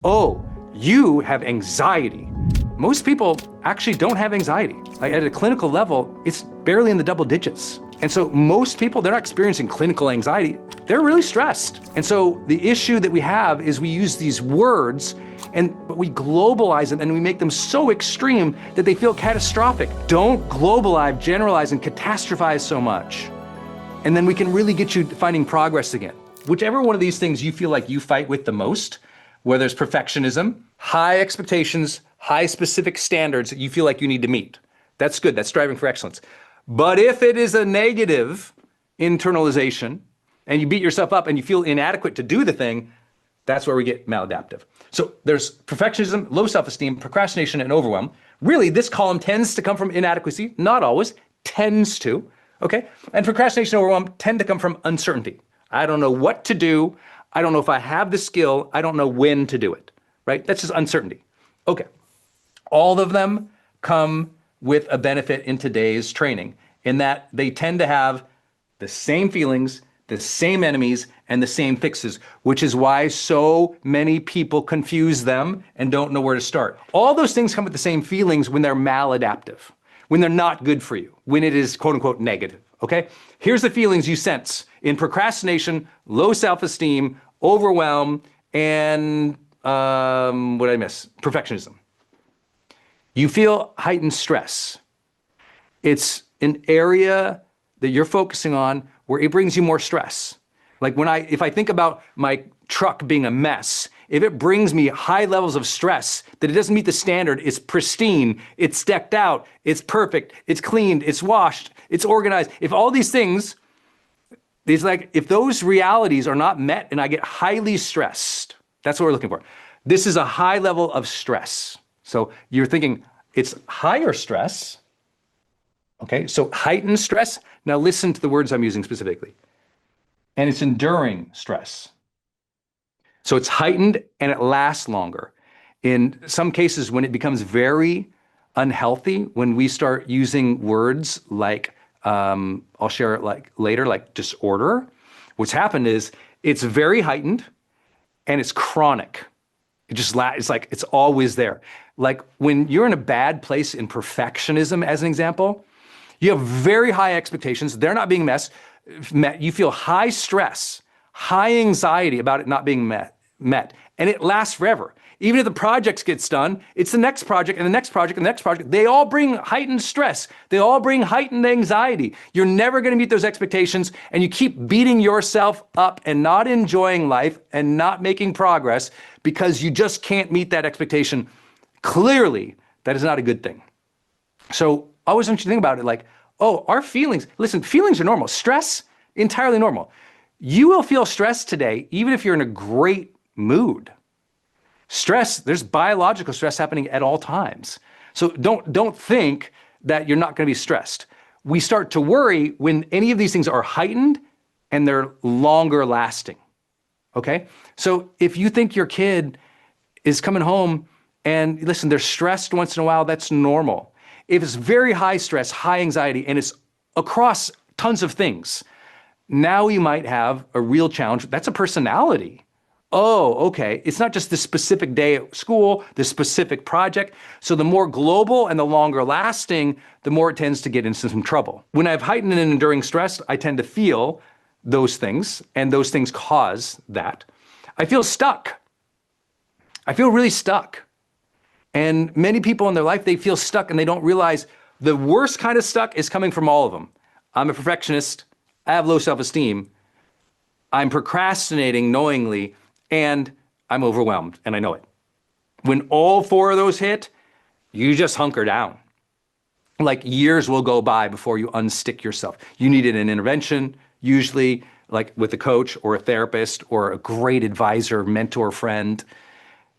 oh, you have anxiety. Most people actually don't have anxiety. Like at a clinical level, it's barely in the double digits. And so most people, they're not experiencing clinical anxiety. They're really stressed. And so the issue that we have is we use these words and we globalize them and we make them so extreme that they feel catastrophic. Don't globalize, generalize, and catastrophize so much. And then we can really get you finding progress again. Whichever one of these things you feel like you fight with the most, whether it's perfectionism, high expectations, high specific standards that you feel like you need to meet. That's good, that's striving for excellence. But if it is a negative internalization and you beat yourself up and you feel inadequate to do the thing, that's where we get maladaptive. So there's perfectionism, low self-esteem, procrastination, and overwhelm. Really, this column tends to come from inadequacy, not always, tends to, okay? And procrastination and overwhelm tend to come from uncertainty. I don't know what to do. I don't know if I have the skill. I don't know when to do it, right? That's just uncertainty. Okay. All of them come with a benefit in today's training in that they tend to have the same feelings, the same enemies, and the same fixes, which is why so many people confuse them and don't know where to start. All those things come with the same feelings when they're maladaptive, when they're not good for you, when it is quote unquote negative, okay? Here's the feelings you sense in procrastination, low self-esteem, overwhelm, and what did I miss? Perfectionism. You feel heightened stress. It's an area that you're focusing on where it brings you more stress. Like if I think about my truck being a mess, if it brings me high levels of stress, that it doesn't meet the standard, it's pristine, it's decked out, it's perfect, it's cleaned, it's washed, it's organized. If all these things, if those realities are not met and I get highly stressed, that's what we're looking for. This is a high level of stress. So you're thinking it's higher stress, okay? So heightened stress. Now listen to the words I'm using specifically. And it's enduring stress. So it's heightened and it lasts longer. In some cases, when it becomes very unhealthy, when we start using words like, I'll share it later, like disorder, what's happened is it's very heightened and it's chronic. It's always there. Like when you're in a bad place in perfectionism, as an example, you have very high expectations. They're not being met. You feel high stress, high anxiety about it not being met, and it lasts forever. Even if the project gets done, it's the next project and the next project and the next project. They all bring heightened stress. They all bring heightened anxiety. You're never going to meet those expectations, and you keep beating yourself up and not enjoying life and not making progress because you just can't meet that expectation. Clearly, that is not a good thing. So I always want you to think about it like, oh, our feelings, listen, feelings are normal. Stress, entirely normal. You will feel stress today, even if you're in a great mood. Stress, there's biological stress happening at all times. So don't think that you're not going to be stressed. We start to worry when any of these things are heightened and they're longer lasting, okay? So if you think your kid is coming home and listen, they're stressed once in a while, that's normal. If it's very high stress, high anxiety, and it's across tons of things, now you might have a real challenge. That's a personality. Oh, okay. It's not just this specific day at school, this specific project. So the more global and the longer lasting, the more it tends to get into some trouble. When I have heightened and enduring stress, I tend to feel those things, and those things cause that. I feel stuck. I feel really stuck. And many people in their life, they feel stuck and they don't realize the worst kind of stuck is coming from all of them. I'm a perfectionist. I have low self-esteem. I'm procrastinating knowingly, and I'm overwhelmed, and I know it. When all four of those hit, you just hunker down. Like years will go by before you unstick yourself. You needed an intervention, usually like with a coach or a therapist or a great advisor, mentor, friend.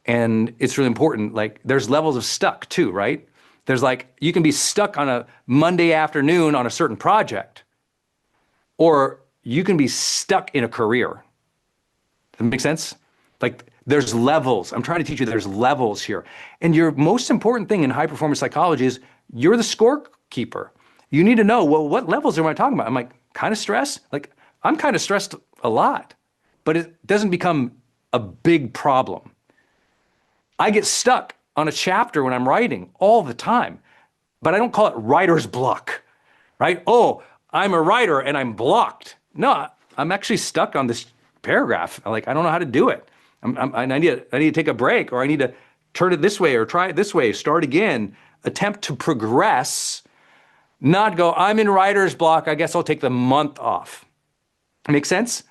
And it's really important, like there's levels of stuck too, right? There's like, you can be stuck on a Monday afternoon on a certain project, or you can be stuck in a career. Does that make sense? Like there's levels. I'm trying to teach you there's levels here. And your most important thing in high performance psychology is you're the scorekeeper. You need to know, well, what levels am I talking about? I'm like, kind of stressed? Like, I'm kind of stressed a lot, but it doesn't become a big problem. I get stuck on a chapter when I'm writing all the time, but I don't call it writer's block, right? Oh, I'm a writer and I'm blocked. No, I'm actually stuck on this paragraph. Like, I don't know how to do it. I need to take a break, or I need to turn it this way or try it this way, start again, attempt to progress, not go, I'm in writer's block, I guess I'll take the month off. Make sense?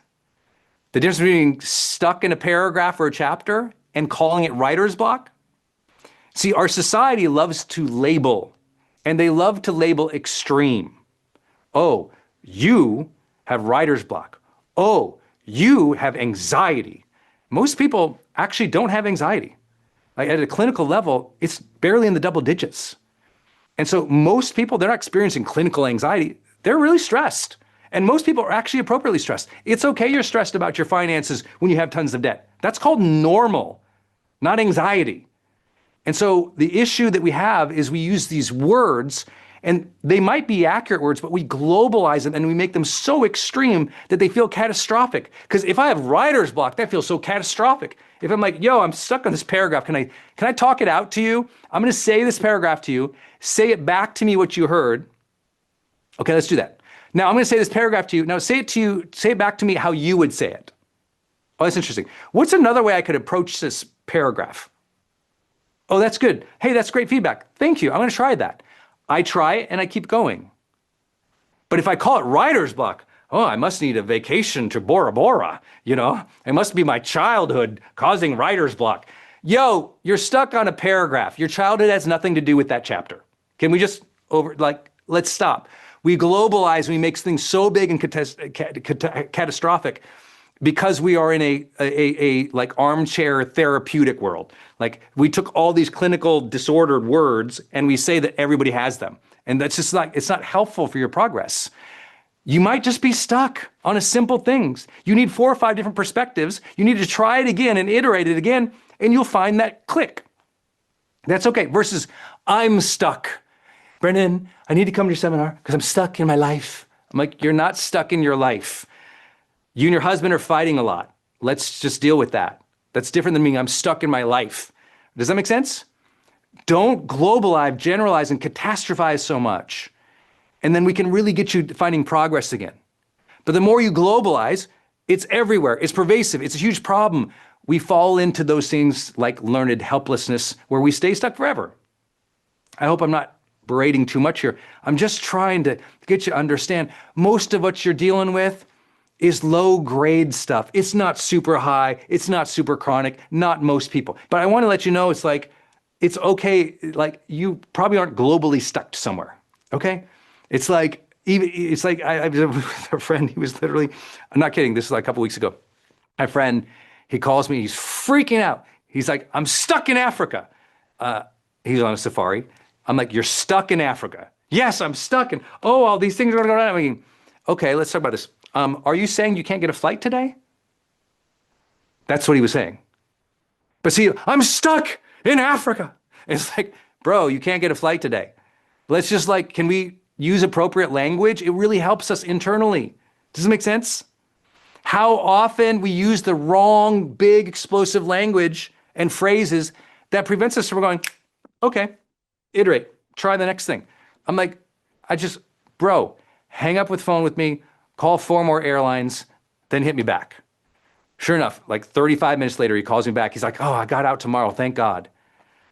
The difference between stuck in a paragraph or a chapter and calling it writer's block? See, our society loves to label, and they love to label extreme. Oh, you have writer's block. Oh, you have anxiety. Most people actually don't have anxiety. Like, at a clinical level, it's barely in the double digits. And so most people, they're not experiencing clinical anxiety. They're really stressed. And most people are actually appropriately stressed. It's okay you're stressed about your finances when you have tons of debt. That's called normal, not anxiety. And so the issue that we have is we use these words, and they might be accurate words, but we globalize them and we make them so extreme that they feel catastrophic. Because if I have writer's block, that feels so catastrophic. If I'm like, yo, I'm stuck on this paragraph, can I talk it out to you? I'm gonna say this paragraph to you, say it back to me what you heard. Okay, let's do that. Now I'm gonna say this paragraph to you. Now say it back to me how you would say it. Oh, that's interesting. What's another way I could approach this paragraph? Oh, that's good. Hey, that's great feedback. Thank you, I'm gonna try that. I try it and I keep going. But if I call it writer's block, oh, I must need a vacation to Bora Bora, you know? It must be my childhood causing writer's block. Yo, you're stuck on a paragraph. Your childhood has nothing to do with that chapter. Can we just let's stop. We globalize, we make things so big and catastrophic because we are in a like armchair therapeutic world. Like, we took all these clinical disordered words and we say that everybody has them. And that's just like, it's not helpful for your progress. You might just be stuck on a simple things. You need 4 or 5 different perspectives. You need to try it again and iterate it again, and you'll find that click. That's okay. Versus, I'm stuck. Brendon, I need to come to your seminar because I'm stuck in my life. I'm like, you're not stuck in your life. You and your husband are fighting a lot. Let's just deal with that. That's different than being, I'm stuck in my life. Does that make sense? Don't globalize, generalize, and catastrophize so much. And then we can really get you finding progress again. But the more you globalize, it's everywhere. It's pervasive. It's a huge problem. We fall into those things like learned helplessness where we stay stuck forever. I hope I'm not berating too much here. I'm just trying to get you to understand most of what you're dealing with is low grade stuff. It's not super high. It's not super chronic. Not most people. But I want to let you know, it's like, it's okay. Like, you probably aren't globally stuck somewhere. Okay. It's like, I was with a friend. He was literally, I'm not kidding. This is like a couple weeks ago. My friend, he calls me. He's freaking out. He's like, I'm stuck in Africa. He's on a safari. I'm like, you're stuck in Africa. Yes, I'm stuck. And all these things are going to go down. I mean, okay, let's talk about this. Are you saying you can't get a flight today? That's what he was saying. But see, I'm stuck in Africa. It's like, bro, you can't get a flight today. Let's just like, can we use appropriate language? It really helps us internally. Does it make sense? How often we use the wrong, big, explosive language and phrases that prevents us from going, okay, iterate, try the next thing. I'm like, bro, hang up with phone with me, call 4 more airlines, then hit me back. Sure enough, like 35 minutes later, he calls me back. He's like, oh, I got out tomorrow, thank God.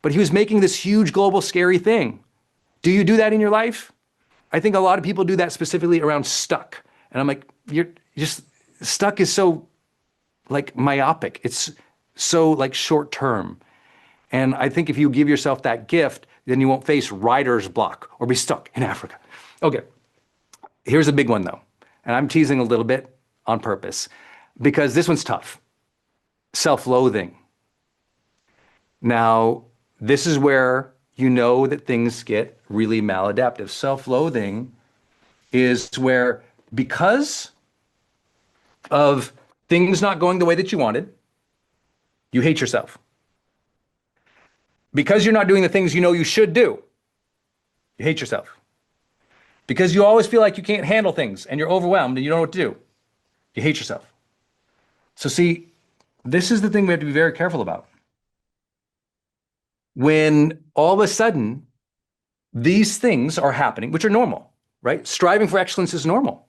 But he was making this huge global scary thing. Do you do that in your life? I think a lot of people do that specifically around stuck. And I'm like, you're just, stuck is so like myopic. It's so like short term. And I think if you give yourself that gift, then you won't face writer's block or be stuck in Africa. Okay, here's a big one though. And I'm teasing a little bit on purpose because this one's tough. Self-loathing. Now, this is where you know that things get really maladaptive. Self-loathing is where, because of things not going the way that you wanted, you hate yourself. Because you're not doing the things you know you should do, you hate yourself. Because you always feel like you can't handle things and you're overwhelmed and you don't know what to do, you hate yourself. So see, this is the thing we have to be very careful about. when all of a sudden these things are happening, which are normal, right? Striving for excellence is normal.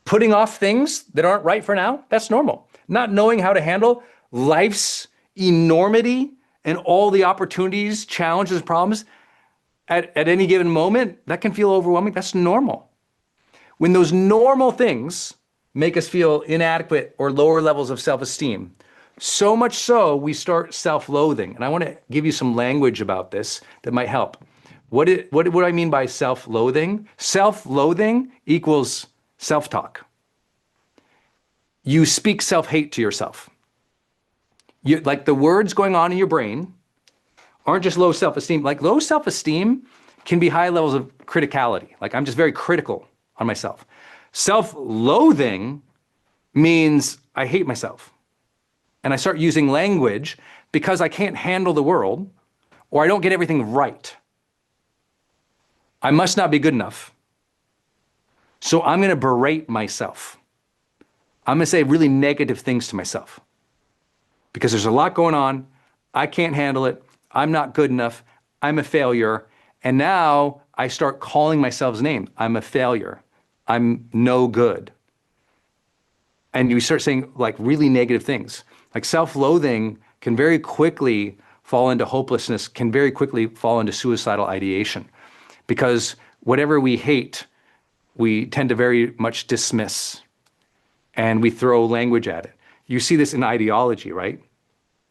Putting off things that aren't right for now, that's normal. Not knowing how to handle life's enormity and all the opportunities, challenges, problems at any given moment, that can feel overwhelming. That's normal. When those normal things make us feel inadequate or lower levels of self-esteem, so much so we start self-loathing. And I want to give you some language about this that might help. What do I mean by self-loathing? Self-loathing equals self-talk. You speak self-hate to yourself. Like the words going on in your brain aren't just low self-esteem. Like low self-esteem can be high levels of criticality. Like I'm just very critical on myself. Self-loathing means I hate myself. And I start using language because I can't handle the world or I don't get everything right. I must not be good enough. So I'm going to berate myself. I'm going to say really negative things to myself because there's a lot going on. I can't handle it. I'm not good enough. I'm a failure. And now I start calling myself's name. I'm a failure. I'm no good. And you start saying like really negative things. Like self-loathing can very quickly fall into hopelessness, can very quickly fall into suicidal ideation. Because whatever we hate, we tend to very much dismiss and we throw language at it. You see this in ideology, right?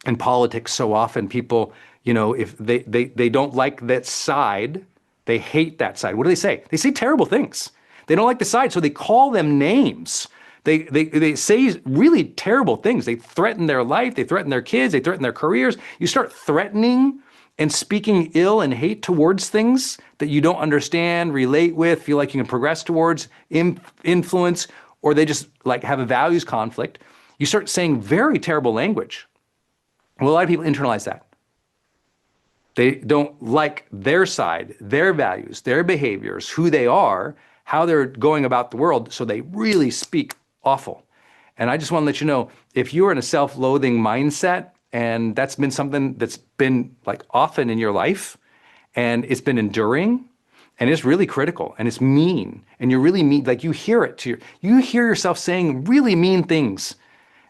In politics, so often people, if they don't like that side, they hate that side. What do they say? They say terrible things. They don't like the side, so they call them names. They say really terrible things. They threaten their life, they threaten their kids, they threaten their careers. You start threatening and speaking ill and hate towards things that you don't understand, relate with, feel like you can progress towards, influence, or they just like have a values conflict. You start saying very terrible language. Well, a lot of people internalize that. They don't like their side, their values, their behaviors, who they are, how they're going about the world, so they really speak awful. And I just want to let you know, if you're in a self-loathing mindset, and that's been something that's been like often in your life, and it's been enduring, and it's really critical, and it's mean, and you're really mean, like you hear it you hear yourself saying really mean things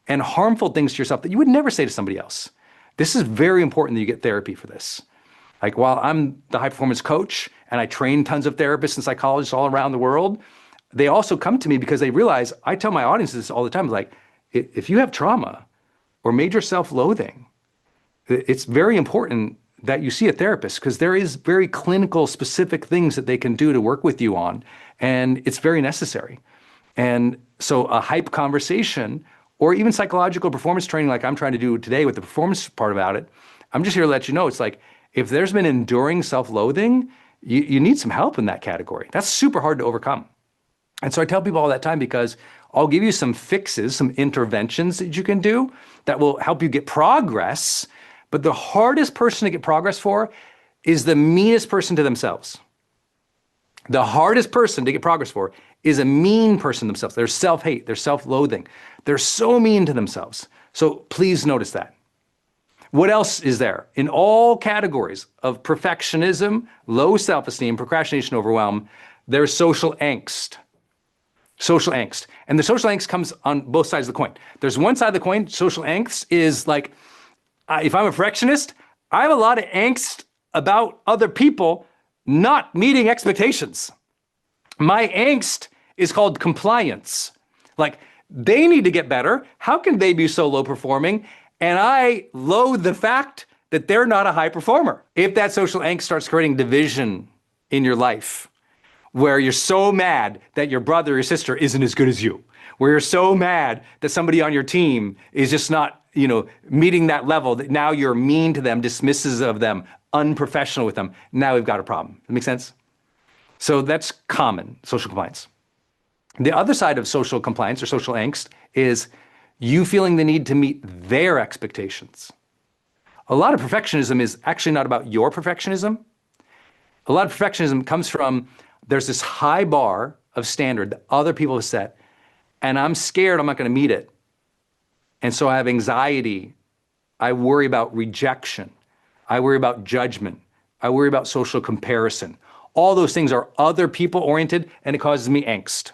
and harmful things to yourself that you would never say to somebody else. This is very important that you get therapy for this. Like while I'm the high performance coach and I train tons of therapists and psychologists all around the world, they also come to me because they realize, I tell my audiences this all the time, like if you have trauma or major self-loathing, it's very important that you see a therapist because there is very clinical specific things that they can do to work with you on, and it's very necessary. And so a hype conversation or even psychological performance training like I'm trying to do today with the performance part about it, I'm just here to let you know, it's like, if there's been enduring self-loathing, you need some help in that category. That's super hard to overcome. And so I tell people all that time because I'll give you some fixes, some interventions that you can do that will help you get progress. But the hardest person to get progress for is the meanest person to themselves. The hardest person to get progress for is a mean person themselves. They're self-hate, they're self-loathing. They're so mean to themselves. So please notice that. What else is there? In all categories of perfectionism, low self-esteem, procrastination, overwhelm, there's social angst. Social angst. And the social angst comes on both sides of the coin. There's one side of the coin, social angst is like, if I'm a perfectionist, I have a lot of angst about other people not meeting expectations. My angst is called compliance. Like, they need to get better. How can they be so low performing? And I loathe the fact that they're not a high performer. If that social angst starts creating division in your life, where you're so mad that your brother or your sister isn't as good as you, where you're so mad that somebody on your team is just not, meeting that level, that now you're mean to them, dismissive of them, unprofessional with them, now we've got a problem. Does that make sense? So that's common, social compliance. The other side of social compliance or social angst is you feeling the need to meet their expectations. A lot of perfectionism is actually not about your perfectionism. A lot of perfectionism comes from there's this high bar of standard that other people have set, and I'm scared I'm not going to meet it. And so I have anxiety. I worry about rejection. I worry about judgment. I worry about social comparison. All those things are other people oriented, and it causes me angst,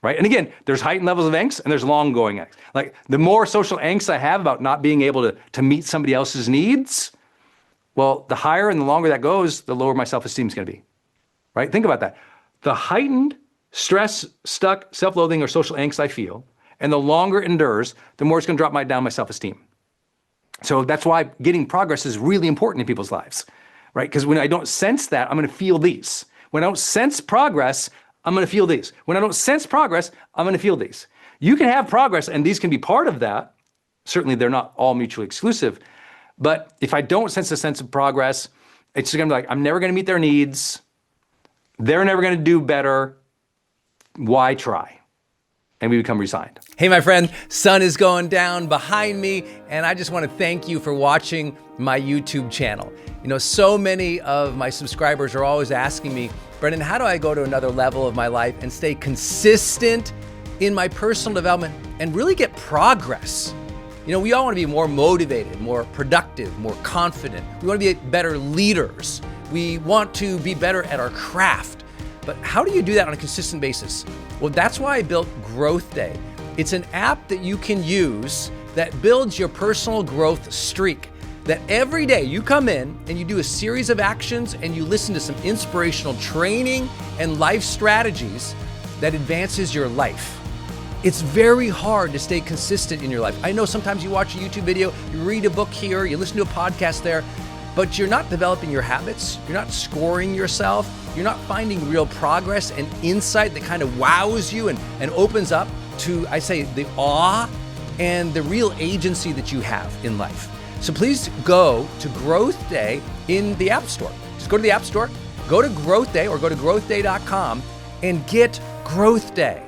right? And again, there's heightened levels of angst and there's long-going angst. Like the more social angst I have about not being able to meet somebody else's needs, well, the higher and the longer that goes, the lower my self-esteem is going to be, right? Think about that. The heightened stress, stuck, self-loathing, or social angst I feel, and the longer it endures, the more it's going to drop down my self-esteem. So that's why getting progress is really important in people's lives, right? Because when I don't sense that, I'm going to feel these. When I don't sense progress, I'm going to feel these. When I don't sense progress, I'm going to feel these. You can have progress, and these can be part of that. Certainly, they're not all mutually exclusive. But if I don't sense a sense of progress, it's going to be like, I'm never going to meet their needs. They're never going to do better. Why try? And we become resigned. Hey, my friend, sun is going down behind me, and I just want to thank you for watching my YouTube channel. You know, so many of my subscribers are always asking me, Brendon, how do I go to another level of my life and stay consistent in my personal development and really get progress? You know, we all want to be more motivated, more productive, more confident. We want to be better leaders. We want to be better at our craft. But how do you do that on a consistent basis? Well, that's why I built Growthday. It's an app that you can use that builds your personal growth streak. That every day you come in and you do a series of actions and you listen to some inspirational training and life strategies that advances your life. It's very hard to stay consistent in your life. I know sometimes you watch a YouTube video, you read a book here, you listen to a podcast there, but you're not developing your habits, you're not scoring yourself, you're not finding real progress and insight that kind of wows you and opens up to, I say, the awe and the real agency that you have in life. So please go to Growthday in the App Store. Just go to the App Store, go to Growthday or go to growthday.com and get Growthday.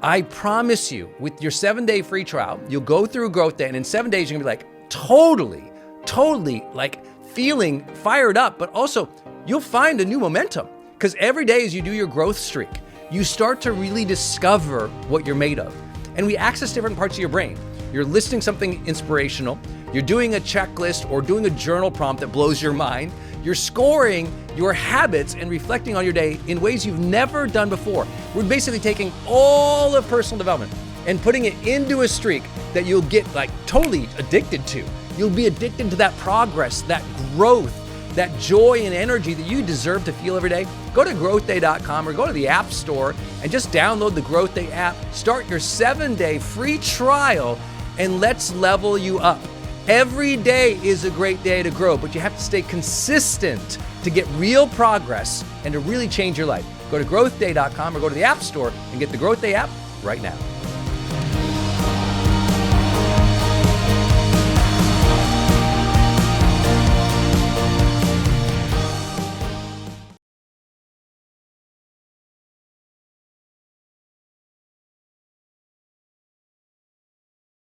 I promise you, with your 7-day free trial, you'll go through Growthday, and in 7 days, you're gonna be like totally like feeling fired up, but also you'll find a new momentum. Because every day as you do your growth streak, you start to really discover what you're made of. And we access different parts of your brain. You're listening to something inspirational, you're doing a checklist or doing a journal prompt that blows your mind, you're scoring your habits and reflecting on your day in ways you've never done before. We're basically taking all of personal development and putting it into a streak that you'll get like totally addicted to. You'll be addicted to that progress, that growth, that joy and energy that you deserve to feel every day. Go to growthday.com or go to the App Store and just download the Growthday app. Start your 7-day free trial and let's level you up. Every day is a great day to grow, but you have to stay consistent to get real progress and to really change your life. Go to growthday.com or go to the App Store and get the Growthday app right now.